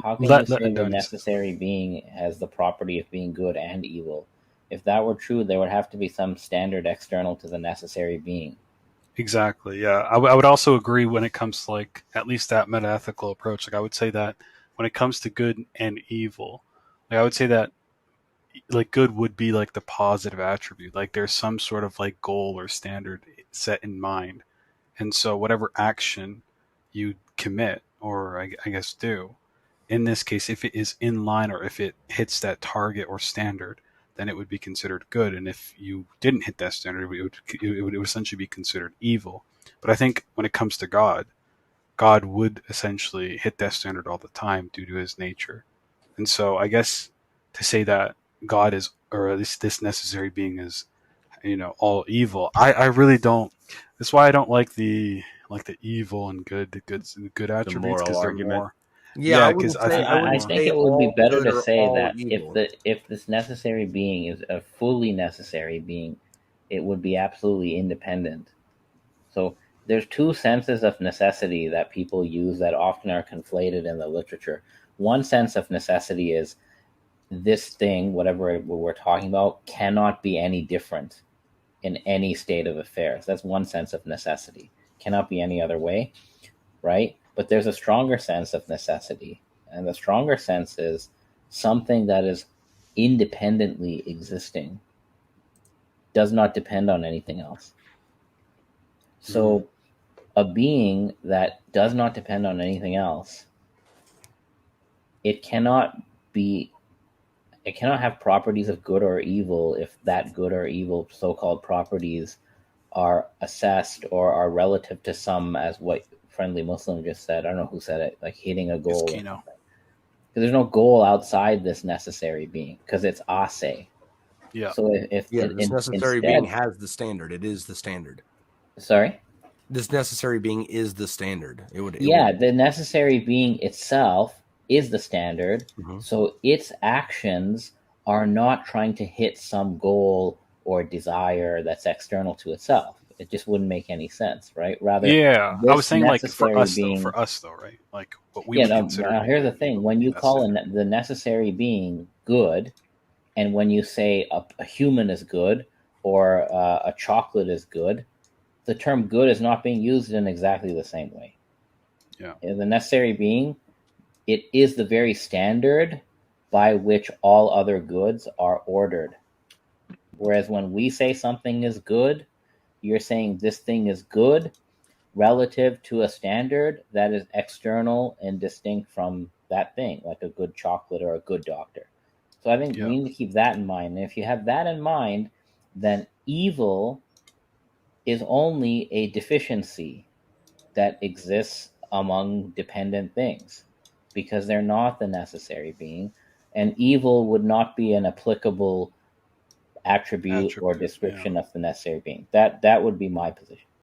How can you Let say the Andoni. necessary being has the property of being good and evil? If that were true, there would have to be some standard external to the necessary being. Exactly. Yeah, I would also agree when it comes to like at least that metaethical approach. Like I would say that when it comes to good and evil, like I would say that like good would be like the positive attribute. Like there's some sort of like goal or standard set in mind, and so whatever action you commit or I guess do, in this case, if it is in line or if it hits that target or standard, then it would be considered good. And if you didn't hit that standard, it would essentially be considered evil. But I think when it comes to God, God would essentially hit that standard all the time due to his nature. And so I guess to say that God is, or at least this necessary being is, all evil, I really don't. That's why I don't like the evil and the good The attributes moral because they're argument. more. Yeah, Yeah, because I think I they're I wouldn't more. think say it would be all better good to or say all that evil. if this necessary being is a fully necessary being, it would be absolutely independent. So there's two senses of necessity that people use that often are conflated in the literature. One sense of necessity is this thing, whatever we're talking about, cannot be any different in any state of affairs. That's one sense of necessity. Cannot be any other way, right? But there's a stronger sense of necessity. And the stronger sense is something that is independently existing, does not depend on anything else. Mm, So a being that does not depend on anything else, it cannot be it cannot have properties of good or evil if that good or evil so-called properties are assessed or are relative to some, as what friendly Muslim just said. I don't know who said it, like hitting a it's goal or Kino. something. Because there's no goal outside this necessary being because it's ase. Yeah. So if Yeah, it this necessary being instead, has the standard. It is the standard. sorry, This necessary being is the standard. It would. yeah, the necessary being itself is the standard. Mhm. So its actions are not trying to hit some goal or desire that's external to itself. It just wouldn't make any sense, right? Rather, Yeah, I was this saying like necessary being. for us though, right? Like what we Yeah, would no, consider now to be here's good the and evil thing. would When be you that call standard. the necessary being good, and when you say a human is good or a chocolate is good, the term good is not being used in exactly the same way. Yeah. The necessary being, it is the very standard by which all other goods are ordered. Whereas when we say something is good, you're saying this thing is good relative to a standard that is external and distinct from that thing, like a good chocolate or a good doctor. So I think Yeah. we need to keep that in mind. And if you have that in mind, then evil is only a deficiency that exists among dependent things because they're not the necessary being. And evil would not be an applicable attribute or Attribute. Yeah. description of the necessary being. That would be my position.